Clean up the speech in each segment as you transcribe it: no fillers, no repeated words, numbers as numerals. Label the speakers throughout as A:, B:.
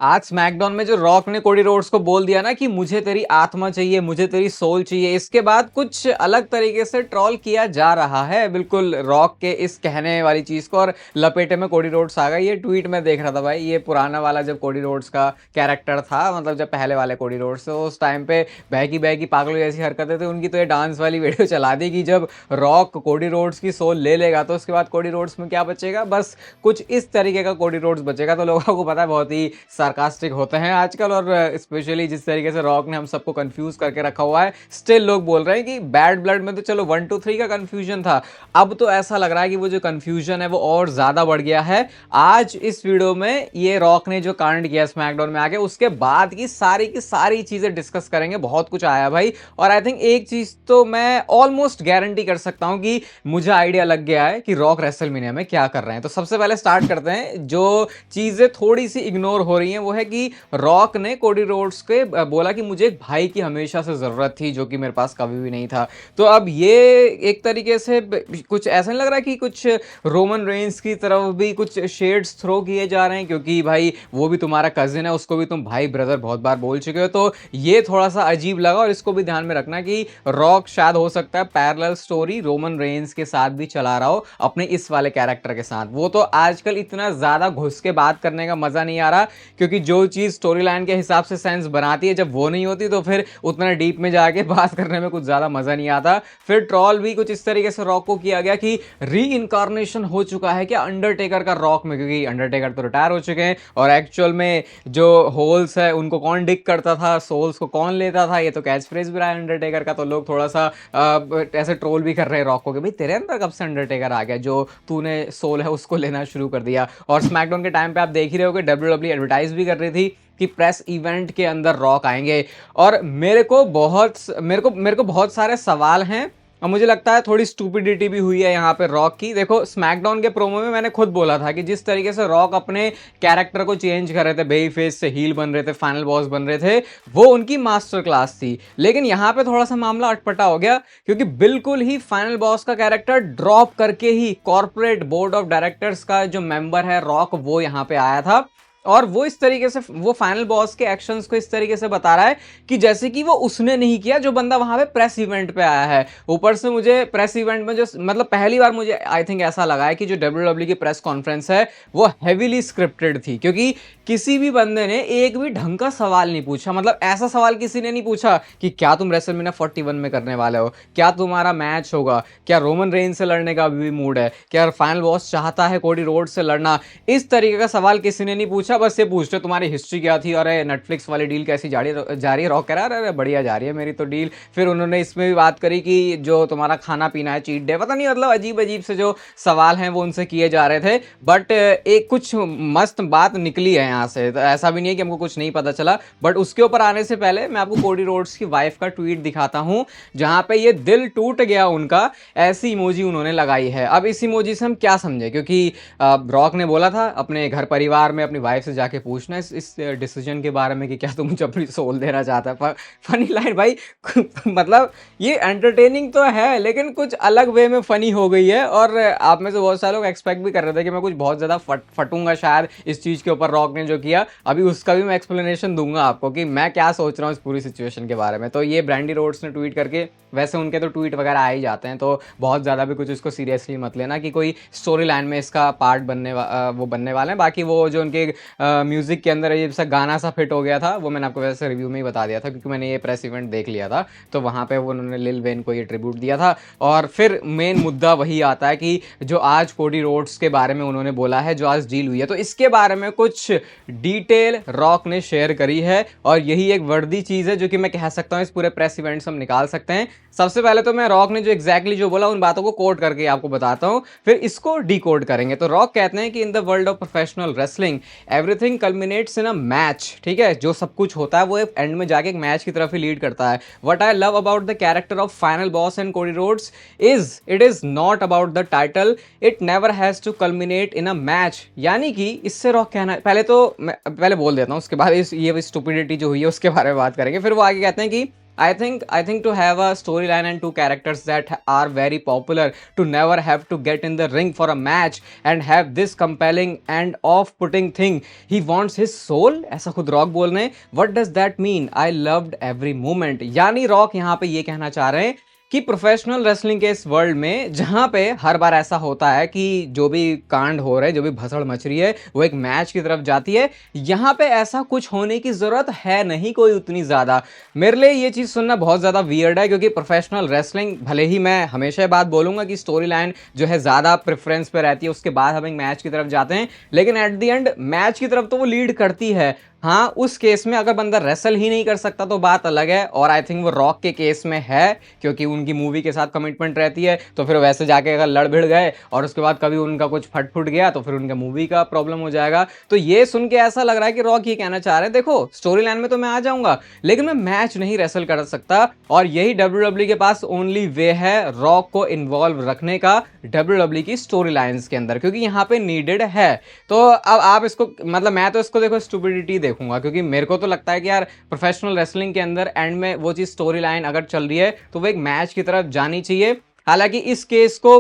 A: आज स्मैकडाउन में जो रॉक ने कोडी रोड्स को बोल दिया ना कि मुझे तेरी आत्मा चाहिए, मुझे तेरी सोल चाहिए, इसके बाद कुछ अलग तरीके से ट्रोल किया जा रहा है बिल्कुल रॉक के इस कहने वाली चीज को। और लपेटे में कोडी रोड्स आ गए। ये ट्वीट में देख रहा था भाई, ये पुराना वाला जब कोडी रोड्स का कैरेक्टर था, मतलब जब पहले वाले कोडी रोड्स थे, उस टाइम पे बहकी बहकी पागलों जैसी हरकतें थी उनकी, तो ये डांस वाली वीडियो चला दी कि जब रॉक कोडी रोड्स की सोल ले लेगा तो उसके बाद कोडी रोड्स में क्या बचेगा, बस कुछ इस तरीके का कोडी रोड्स बचेगा। तो लोगों को पता है बहुत ही सार्कास्टिक होते हैं आजकल, और स्पेशली जिस तरीके से रॉक ने हम सबको कंफ्यूज करके रखा हुआ है, स्टिल लोग बोल रहे हैं कि बैड ब्लड में तो चलो 1 2 3 का कंफ्यूजन था, अब तो ऐसा लग रहा है कि वो जो कंफ्यूजन है वो और ज्यादा बढ़ गया है। आज इस वीडियो में ये रॉक ने जो कांड किया स्मैकडाउन में आके, उसके बाद की सारी चीजें डिस्कस करेंगे। बहुत कुछ आया भाई, और आई थिंक एक चीज तो मैं ऑलमोस्ट गारंटी कर सकता हूं कि मुझे आइडिया लग गया है कि रॉक रेसलमेनिया में क्या कर रहे हैं। तो सबसे पहले स्टार्ट करते हैं, जो चीजें थोड़ी सी इग्नोर हो रही हैं वो है कि रॉक ने कोडी रोड्स के बोला कि मुझे एक भाई की हमेशा से जरूरत थी जो कि मेरे पास कभी भी नहीं था। तो अब ये एक तरीके से कुछ ऐसा नहीं लग रहा कि कुछ रोमन रेंस की तरफ भी कुछ शेड्स थ्रो किए जा रहे हैं, क्योंकि भाई वो भी तुम्हारा कजिन है, उसको भी तुम भाई ब्रदर बहुत बार बोल चुके हो। तो ये थोड़ा सा अजीब लगा, और इसको भी ध्यान में रखना कि रॉक शायद हो सकता है पैरेलल स्टोरी रोमन रेंस के साथ भी चला रहा हो अपने इस वाले कैरेक्टर के साथ। वो तो आजकल इतना ज्यादा घुस के बात करने का मजा नहीं आ रहा, क्योंकि जो चीज स्टोरी लाइन के हिसाब से सेंस बनाती है जब वो नहीं होती तो फिर उतना डीप में जाके बात करने में कुछ ज्यादा मजा नहीं आता। फिर ट्रॉल भी कुछ इस तरीके से रॉक को किया गया कि री इनकारनेशन हो चुका है क्या अंडरटेकर का रॉक में, क्योंकि अंडरटेकर तो रिटायर हो चुके हैं, और एक्चुअल में जो होल्स है उनको कौन डिक करता था, सोल्स को कौन लेता था, ये तो कैच फ्रेज भी रहा है अंडरटेकर का। तो लोग थोड़ा सा ऐसे ट्रोल भी कर रहे हैं रॉक को कि भाई तेरे अंदर कब से अंडरटेकर आ गया जो तूने सोल है उसको लेना शुरू कर दिया। और स्मैकडाउन के टाइम पे आप देख ही रहे हो कि डब्ल्यूडब्ल्यू एडवर्टाइज भी कर रही थी कि प्रेस इवेंट के अंदर रॉक आएंगे। और मेरे को बहुत सारे सवाल हैं, और मुझे लगता है थोड़ी स्टूपिडिटी भी हुई है यहाँ पे रॉक की। देखो स्मैकडाउन के प्रोमो में मैंने खुद बोला था कि जिस तरीके से रॉक अपने कैरेक्टर को चेंज कर रहे थे, बेबी फेस से हील बन रहे थे, फाइनल बॉस बन रहे थे, वो उनकी मास्टर क्लास थी। लेकिन यहाँ पे थोड़ा सा मामला अटपटा हो गया, क्योंकि बिल्कुल ही फाइनल बॉस का कैरेक्टर ड्रॉप करके ही कॉर्पोरेट बोर्ड ऑफ डायरेक्टर्स का जो मेंबर है रॉक, वो यहाँ पे आया था। और वो इस तरीके से वो फाइनल बॉस के एक्शंस को इस तरीके से बता रहा है कि जैसे कि वो उसने नहीं किया, जो बंदा वहां पे प्रेस इवेंट पे आया है। ऊपर से मुझे प्रेस इवेंट में जो मतलब पहली बार मुझे आई थिंक ऐसा लगा है कि जो डब्ल्यूडब्ल्यू की प्रेस कॉन्फ्रेंस है वो हेवीली स्क्रिप्टेड थी, क्योंकि किसी भी बंदे ने एक भी ढंग का सवाल नहीं पूछा। मतलब ऐसा सवाल किसी ने नहीं पूछा कि क्या तुम रेसलमेनिया 41 में करने वाले हो, क्या तुम्हारा मैच होगा, क्या रोमन रेंज से लड़ने का अभी भी मूड है, क्या फाइनल बॉस चाहता है कोडी रोड्स से लड़ना। इस तरीके का सवाल किसी ने नहीं पूछा। बस ये पूछते तुम्हारी हिस्ट्री क्या थी, अरे नेटफ्लिक्स वाली डील कैसी जा रही है। रॉक कह रहा है अरे बढ़िया जा रही है मेरी तो डील। फिर उन्होंने इसमें भी बात करी कि जो तुम्हारा खाना पीना है चीट डे, पता नहीं, मतलब अजीब अजीब से जो सवाल हैं वो उनसे किए जा रहे थे। बट एक कुछ मस्त बात निकली है यहाँ से, तो ऐसा भी नहीं है कि हमको कुछ नहीं पता चला। बट उसके ऊपर आने से पहले मैं आपको कोडी रोड्स की वाइफ का ट्वीट दिखाता हूँ, जहां पे ये दिल टूट गया उनका, ऐसी इमोजी उन्होंने लगाई है। अब इस इमोजी से हम क्या समझे, क्योंकि रॉक ने बोला था अपने घर परिवार में अपनी वाइफ से जाके पूछना इस डिसीजन के बारे में कि क्या तुम मुझे अपनी सोल देना चाहता है। फनी लाइन भाई मतलब ये एंटरटेनिंग तो है लेकिन कुछ अलग वे में फनी हो गई है। और आप में से बहुत सारे लोग एक्सपेक्ट भी कर रहे थे कि मैं कुछ बहुत ज़्यादा फटूंगा शायद इस चीज़ के ऊपर रॉक ने जो किया। अभी उसका भी मैं एक्सप्लेनेशन दूंगा आपको कि मैं क्या सोच रहा हूँ इस पूरी सिचुएशन के बारे में। तो ये ब्रांडी रोड्स ने ट्वीट करके, वैसे उनके तो ट्वीट वगैरह आ ही जाते हैं, तो बहुत ज़्यादा भी कुछ इसको सीरियसली मत लेना कि कोई स्टोरी लाइन में इसका पार्ट बनने वाले हैं। बाकी वो जो उनके म्यूजिक के अंदर ये सा गाना सा फिट हो गया था, वो मैंने आपको वैसे रिव्यू में ही बता दिया था, क्योंकि मैंने ये प्रेस इवेंट देख लिया था, तो वहाँ पे वो उन्होंने लिल वेन को ये ट्रिब्यूट दिया था। और फिर मेन मुद्दा वही आता है कि जो आज कोडी रोड्स के बारे में उन्होंने बोला है, जो आज डील हुई है, तो इसके बारे में कुछ डिटेल रॉक ने शेयर करी है, और यही एक वर्दी चीज़ है जो कि मैं कह सकता हूँ इस पूरे प्रेस इवेंट से हम निकाल सकते हैं। सबसे पहले तो मैं रॉक ने जो एग्जैक्टली जो बोला उन बातों को कोड करके आपको बताता हूँ, फिर इसको डिकोड करेंगे। तो रॉक कहते हैं कि in the world of professional wrestling everything कल्मिनेट्स in a match. ठीक है, जो सब कुछ होता है वो एक एंड में जाके एक मैच की तरफ ही लीड करता है। What I love about the character of final boss and Cody Rhodes is it is not about the title, it never has to culminate in a match. यानी कि इससे रॉक कहना, पहले तो मैं पहले बोल देता हूँ, उसके बाद ये स्टुपिडिटी जो हुई है उसके बारे में बात करेंगे। फिर वो आगे कहते हैं कि I think to have a storyline and two characters that are very popular, to never have to get in the ring for a match and have this compelling and off-putting thing, he wants his soul, ऐसा खुद rock बोल रहे हैं. What does that mean? I loved every moment. यानी rock यहाँ पे ये कहना चाह रहे हैं कि प्रोफेशनल रेसलिंग के इस वर्ल्ड में जहां पे हर बार ऐसा होता है कि जो भी कांड हो रहा है, जो भी भसड़ मच रही है, वो एक मैच की तरफ जाती है. यहां पे ऐसा कुछ होने की जरूरत है नहीं कोई उतनी ज्यादा. मेरे लिए ये चीज सुनना बहुत ज्यादा वियर्ड है, क्योंकि प्रोफेशनल रेसलिंग, भले ही मैं हमेशा ये बात बोलूंगा कि स्टोरी लाइन जो है ज्यादा प्रेफरेंस पे रहती है, उसके बाद हम एक मैच की तरफ जाते हैं, लेकिन एट द एंड मैच की तरफ तो वो लीड करती है. हाँ, उस केस में अगर बंदा रेसल ही नहीं कर सकता तो बात अलग है, और आई थिंक वो रॉक के केस में है, क्योंकि उनकी मूवी के साथ कमिटमेंट रहती है. तो फिर वैसे जाके अगर लड़ भिड़ गए और उसके बाद कभी उनका कुछ फट फुट गया तो फिर उनका मूवी का प्रॉब्लम हो जाएगा. तो ये सुन के ऐसा लग रहा है कि रॉक ये कहना चाह रहे हैं, देखो स्टोरी लाइन में तो मैं आ जाऊंगा, लेकिन मैं मैच नहीं रेसल कर सकता. और यही WWE के पास ओनली वे है रॉक को इन्वॉल्व रखने का WWE की स्टोरी लाइन्स के अंदर, क्योंकि यहाँ पे नीडेड है. तो अब आप इसको, मतलब मैं तो इसको देखो स्टूपिडिटी देखूंगा, क्योंकि मेरे को तो लगता है कि यार प्रोफेशनल रेसलिंग के अंदर एंड में वो चीज स्टोरी लाइन अगर चल रही है तो वो एक मैच की तरफ जानी चाहिए. हालांकि इस केस को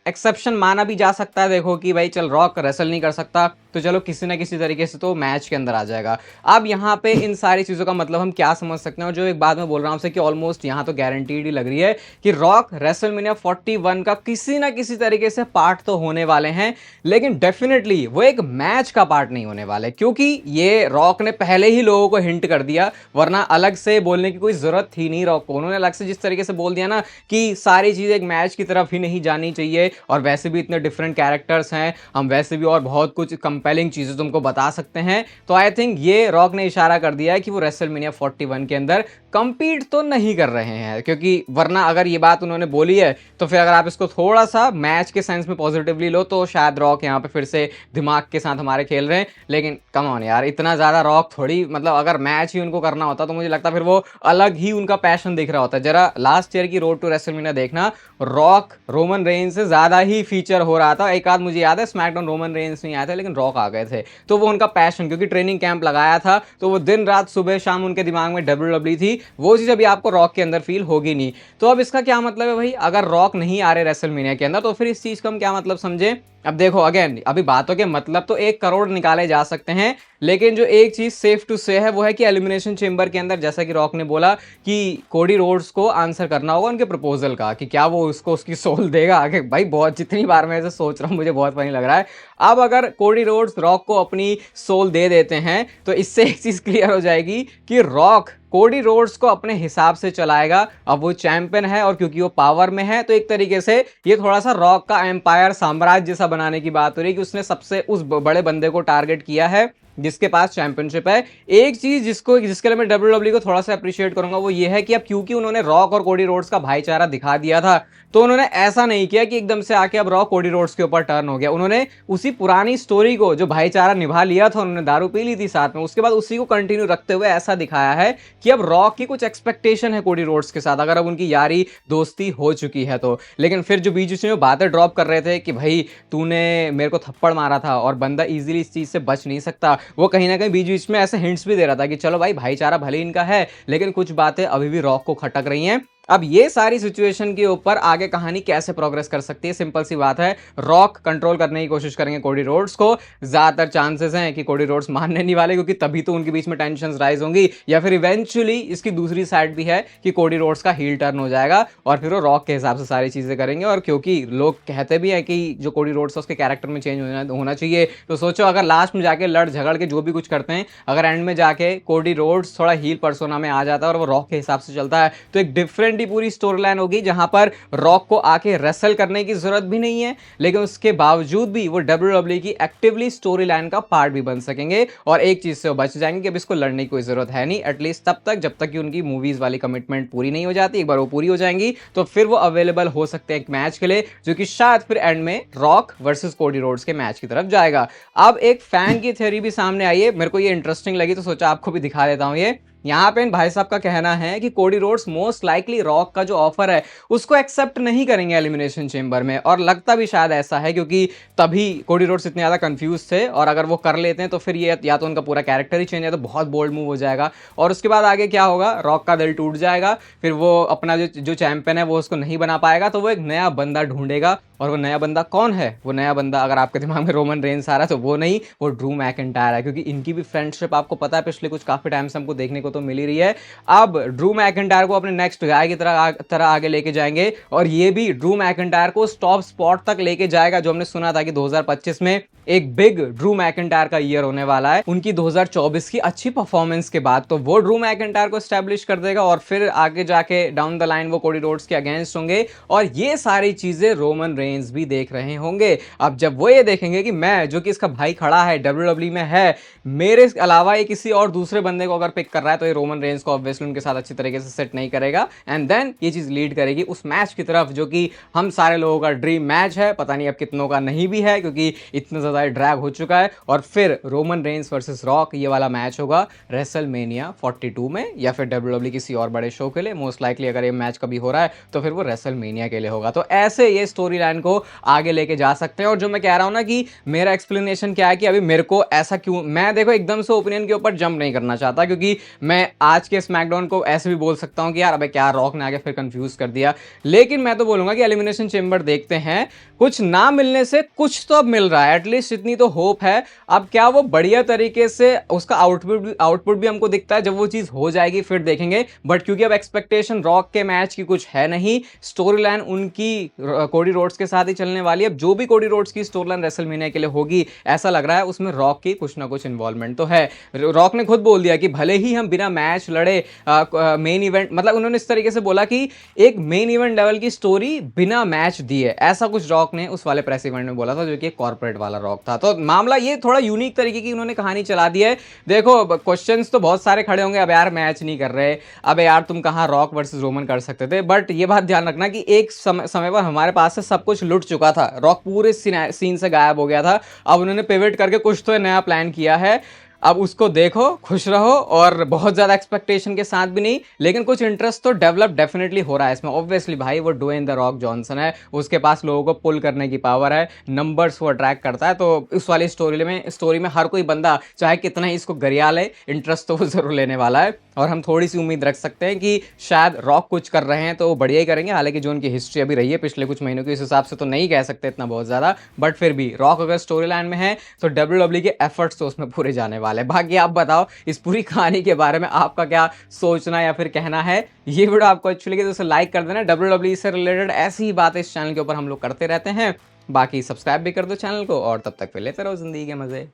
A: एक्सेप्शन माना भी जा सकता है, देखो कि भाई चल रॉक रेसल नहीं कर सकता तो चलो किसी ना किसी तरीके से तो मैच के अंदर आ जाएगा. अब यहाँ पे इन सारी चीज़ों का मतलब हम क्या समझ सकते हैं, और जो एक बात मैं बोल रहा हूँ आपसे कि ऑलमोस्ट यहाँ तो गारंटीड ही लग रही है कि रॉक रेसलमेनिया 41 का किसी ना किसी तरीके से पार्ट तो होने वाले हैं, लेकिन डेफिनेटली वो एक मैच का पार्ट नहीं होने वाले, क्योंकि ये रॉक ने पहले ही लोगों को हिंट कर दिया, वरना अलग से बोलने की कोई जरूरत थी नहीं रॉक को. उन्होंने अलग से जिस तरीके से बोल दिया ना कि सारी चीज़ एक मैच की तरफ ही नहीं जानी चाहिए, और वैसे भी इतने डिफरेंट कैरेक्टर्स हैं, हम वैसे भी और बहुत कुछ कंपेलिंग चीजें तुमको बता सकते हैं. तो आई थिंक ये रॉक ने इशारा कर दिया है कि वो रेसलमेनिया 41 के अंदर कंपीट तो नहीं कर रहे हैं, क्योंकि वरना अगर ये बात उन्होंने बोली है तो फिर अगर आप इसको थोड़ा सा मैच के सेंस में पॉजिटिवली लो तो शायद रॉक यहाँ पे फिर से दिमाग के साथ हमारे खेल रहे हैं. लेकिन कम ऑन यार, इतना ज्यादा रॉक थोड़ी, मतलब अगर मैच ही उनको करना होता तो मुझे लगता फिर वो अलग ही उनका पैशन दिख रहा होता. जरा लास्ट ईयर की रोड टू रेसलमेनिया देखना, रॉक रोमन रेंज से ज्यादा ही फीचर हो रहा था. एक आध मुझे याद है स्मैकडाउन रोमन रेंज नहीं आया था, लेकिन रॉक आ गए थे. तो वो उनका पैशन, क्योंकि ट्रेनिंग कैंप लगाया था तो वो दिन रात सुबह शाम उनके दिमाग में WWE थी, वो चीज अभी आपको रॉक के अंदर फील होगी नहीं. तो अब इसका क्या मतलब है भाई, अगर रॉक नहीं आ रहे रेसलमेनिया के अंदर तो फिर इस चीज का हम क्या मतलब समझे. अब देखो अगेन, अभी बातों के मतलब तो 1 करोड़ निकाले जा सकते हैं, लेकिन जो एक चीज सेफ टू से है वो है कि एलिमिनेशन चेंबर के अंदर, जैसा कि रॉक ने बोला कि कोडी रोड्स को आंसर करना होगा उनके प्रपोजल का, कि क्या वो उसको उसकी सोल देगा आगे. भाई बहुत, जितनी बार मैं ऐसे सोच रहा हूँ मुझे बहुत फनी लग रहा है. अब अगर कोडी रोड्स रॉक को अपनी सोल दे देते हैं तो इससे एक चीज क्लियर हो जाएगी कि रॉक कोडी रोड्स को अपने हिसाब से चलाएगा. अब वो चैंपियन है और क्योंकि वो पावर में है तो एक तरीके से ये थोड़ा सा रॉक का एम्पायर साम्राज्य जैसा बनाने की बात हो रही है कि उसने सबसे उस बड़े बंदे को टारगेट किया है जिसके पास चैंपियनशिप है. एक चीज जिसके लिए मैं WWE को थोड़ा सा अप्रिशिएट करूंगा वो ये है कि अब क्योंकि उन्होंने रॉक और कोडी रोड्स का भाईचारा दिखा दिया था तो उन्होंने ऐसा नहीं किया कि एकदम से आके अब रॉक कोडी रोड्स के ऊपर टर्न हो गया. उन्होंने उसी पुरानी स्टोरी को, जो भाईचारा निभा लिया था, उन्होंने दारू पी ली थी साथ में, उसके बाद उसी को कंटिन्यू रखते हुए ऐसा दिखाया है कि अब रॉक की कुछ एक्सपेक्टेशन है कोडी रोड्स के साथ, अगर अब उनकी यारी दोस्ती हो चुकी है तो. लेकिन फिर जो बीच में बातें ड्रॉप कर रहे थे कि भाई तूने मेरे को थप्पड़ मारा था और बंदा इजीली इस चीज से बच नहीं सकता, वो कहीं ना कहीं बीच बीच में ऐसे हिंट्स भी दे रहा था कि चलो भाई भाईचारा भले इनका है लेकिन कुछ बातें अभी भी रॉक को खटक रही हैं. अब ये सारी सिचुएशन के ऊपर आगे कहानी कैसे प्रोग्रेस कर सकती है, सिंपल सी बात है, रॉक कंट्रोल करने की कोशिश करेंगे कोडी रोड्स को. ज्यादातर चांसेस हैं कि कोडी रोड्स मानने नहीं वाले, क्योंकि तभी तो उनके बीच में टेंशंस राइज होंगी, या फिर इवेंचुअली इसकी दूसरी साइड भी है कि कोडी रोड्स का हील टर्न हो जाएगा और फिर वो रॉक के हिसाब से सारी चीजें करेंगे. और क्योंकि लोग कहते भी हैं कि जो कोडी रोड्स है उसके कैरेक्टर में चेंज होना चाहिए, तो सोचो अगर लास्ट में जाके लड़ झगड़ के जो भी कुछ करते हैं, अगर एंड में जाके कोडी रोड्स थोड़ा हील पर्सोना में आ जाता है और वो रॉक के हिसाब से चलता है तो एक डिफरेंट ही पूरी स्टोरी लाइन होगी, जहां पर रॉक को आके रेसल करने की जरूरत भी नहीं है, लेकिन उसके बावजूद भी वो WWE की एक्टिवली स्टोरी लाइन का पार्ट भी बन सकेंगे. और एक चीज से वो बच जाएंगे कि अब इसको लड़ने की कोई जरूरत है नहीं, एटलीस्ट तब तक जब तक कि उनकी मूवीज वाली कमिटमेंट पूरी नहीं हो जाती. एक बार वो पूरी हो जाएंगी तो फिर वो अवेलेबल हो सकते हैं एक मैच के लिए, जो कि शायद फिर एंड में रॉक वर्सेस कोडी रोड्स के मैच की तरफ जाएगा. अब एक फैन की थ्योरी भी सामने आई है, मेरे को ये इंटरेस्टिंग लगी तो सोचा आपको भी दिखा देता हूं. ये यहाँ पे इन भाई साहब का कहना है कि Cody Rhodes most likely rock का जो ऑफर है उसको एक्सेप्ट नहीं करेंगे एलिमिनेशन चेंबर में, और लगता भी शायद ऐसा है क्योंकि तभी कोडी रोड्स इतने ज़्यादा कंफ्यूज थे, और अगर वो कर लेते हैं तो फिर ये या तो उनका पूरा कैरेक्टर ही चेंज है, तो बहुत बोल्ड मूव हो जाएगा, और उसके बाद आगे क्या होगा, रॉक का दिल टूट जाएगा, फिर वो अपना जो चैंपियन है वो उसको नहीं बना पाएगा, तो वो एक नया बंदा ढूंढेगा। और वो नया बंदा कौन है? वो नया बंदा अगर आपके दिमाग में रोमन रेंस आ रहा है तो वो नहीं, वो ड्रू मैकिंटायर है, क्योंकि इनकी भी फ्रेंडशिप आपको पता है पिछले कुछ काफी टाइम से हमको देखने को तो मिल ही रही है। अब ड्रू मैकिंटायर को अपने नेक्स्ट गाय की तरह आगे लेके जाएंगे, और ये भी ड्रू मैकिंटायर को टॉप स्पॉट तक लेके जाएगा, जो हमने सुना था कि 2025 में एक बिग ड्रू मैकिंटायर का ईयर होने वाला है उनकी 2024 की अच्छी परफॉर्मेंस के बाद, तो वो ड्रू मैकिंटायर को एस्टेब्लिश कर देगा, और फिर आगे जाके डाउन द लाइन वो कोडी रोड्स के अगेंस्ट होंगे, और ये सारी चीजें रोमन रेंस भी देख रहे होंगे। अब जब वो ये देखेंगे कि मैं, जो कि इसका भाई खड़ा है डब्ल्यूडब्ल्यू में है, मेरे अलावा ये किसी और दूसरे बंदे को अगर पिक कर रहा है, तो ये रोमन रेंस को ऑब्वियसली उनके साथ अच्छी तरीके से सेट नहीं करेगा, एंड देन ये चीज लीड करेगी उस मैच की तरफ जो कि हम सारे लोगों का ड्रीम मैच है, पता नहीं अब कितनों का नहीं भी है क्योंकि इतना ज्यादा ड्रैग हो चुका है, और फिर रोमन रेंस वर्सेस रॉक ये वाला मैच होगा रेसलमेनिया 42 में, या फिर डब्ल्यूडब्ल्यू किसी और बड़े शो के लिए, मोस्ट लाइकली अगर ये मैच कभी हो रहा है तो फिर वो रेसलमेनिया के लिए होगा। तो ऐसे ये स्टोरी लाइन को आगे लेके जा सकते हैं। और जो मैं कह रहा हूं ना कि मेरा एक्सप्लेनेशन क्या है कि अभी मेरे को ऐसा क्यों, मैं देखो एकदम से ओपिनियन के ऊपर जंप नहीं करना चाहता, क्योंकि मैं आज के स्मैकडाउन को ऐसे भी बोल सकता हूं कि यार अबे क्या रॉक ने आगे फिर कंफ्यूज कर दिया, लेकिन मैं तो बोलूंगा कि एलिमिनेशन चेंबर देखते हैं, कुछ ना मिलने से कुछ तो अब मिल रहा है, एटलीस्ट इतनी तो होप है। अब क्या वो बढ़िया तरीके से उसका आउटपुट भी हमको दिखता है, जब वो चीज हो जाएगी फिर देखेंगे, बट क्योंकि अब एक्सपेक्टेशन रॉक के मैच की कुछ है नहीं, स्टोरी लाइन उनकी कोडी रोड्स के साथ ही चलने वाली है। अब जो भी कोडी रोड्स की स्टोरी लाइन रेसलमेनिया के लिए होगी, ऐसा लग रहा है उसमें रॉक की कुछ ना कुछ इन्वॉल्वमेंट तो है। रॉक ने खुद बोल दिया कि भले ही हम बिना मैच लड़े मेन इवेंट, मतलब उन्होंने इस तरीके से बोला कि एक मेन इवेंट लेवल की स्टोरी बिना मैच दिए, ऐसा कुछ रॉक ने उस वाले प्रेस इवेंट में बोला था, जो कि कॉर्पोरेट वाला रॉक था। तो मामला ये थोड़ा यूनिक तरीके की उन्होंने कहानी चला दी है। देखो क्वेश्चंस तो बहुत सारे खड़े होंगे, अब यार मैच नहीं कर रहे, अब यार तुम कहां रॉक वर्सेस रोमन कर सकते थे, बट ये बात ध्यान रखना कि एक समय पर हमारे पास से सब कुछ लुट चुका था, रॉक पूरे सीन से गायब हो गया था, अब उन्होंने पिवट करके कुछ तो नया प्लान किया है, अब उसको देखो, खुश रहो, और बहुत ज़्यादा एक्सपेक्टेशन के साथ भी नहीं, लेकिन कुछ इंटरेस्ट तो डेवलप डेफिनेटली हो रहा है इसमें। ऑब्वियसली भाई वो ड्वेन द रॉक जॉनसन है, उसके पास लोगों को पुल करने की पावर है, नंबर्स वो अट्रैक्ट करता है, तो उस वाली स्टोरी में हर कोई बंदा चाहे कितना ही इसको गरिया ले, इंटरेस्ट तो वो जरूर लेने वाला है, और हम थोड़ी सी उम्मीद रख सकते हैं कि शायद रॉक कुछ कर रहे हैं तो वो बढ़िया ही करेंगे। हालांकि जो उनकी हिस्ट्री अभी रही है पिछले कुछ महीनों की, इस हिसाब से तो नहीं कह सकते इतना बहुत ज़्यादा, बट फिर भी रॉक अगर स्टोरी लाइन में है तो डब्ल्यूडब्ल्यू के एफर्ट्स तो उसमें पूरे जाने वाले हैं। बाकी आप बताओ इस पूरी कहानी के बारे में आपका क्या सोचना या फिर कहना है। ये वीडियो आपको अच्छी लगी तो उसे लाइक कर देना। डब्ल्यूडब्ल्यू से रिलेटेड ऐसी ही बातें इस चैनल के ऊपर हम लोग करते रहते हैं, बाकी सब्सक्राइब भी कर दो चैनल को, और तब तक फिर लेते रहो जिंदगी के मजे।